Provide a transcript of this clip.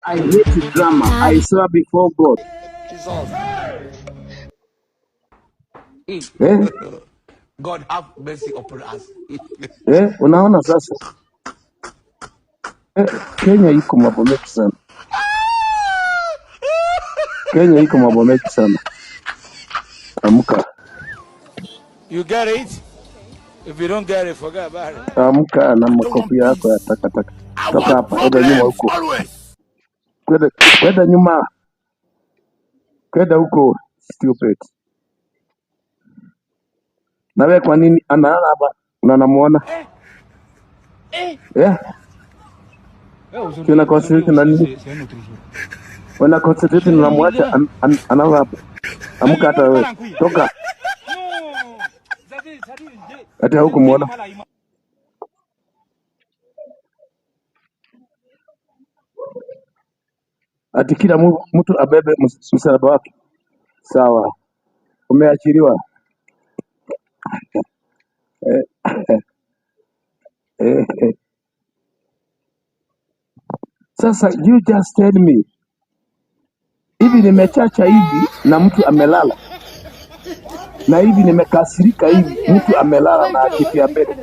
I hate drama. I swear before God. God have mercy upon us. Unaona sasa Kenya iko mambo mengi sana. Kenya iko mambo mengi sana. Amka. You get it? If you don't get it, forget about it. Amka na I don't want makofi yako ya peace. takataka. I Toka want hapa, enda nyuma problems huko. always. Kwenda nyuma. Kwenda huko stupid. Na wewe kwa nini analala hapa? Na namuona. Kina concentrate na nini? Wana concentrate na namwacha analala hapa. Amka hata wewe. Toka. Hata huko muona. Ati kila mtu abebe msalaba wake. Sawa. Umeachiliwa. Sasa you just tell me. Hivi nimechacha hivi na mtu amelala. Na hivi nimekasirika hivi mtu amelala na kiti ya mbele.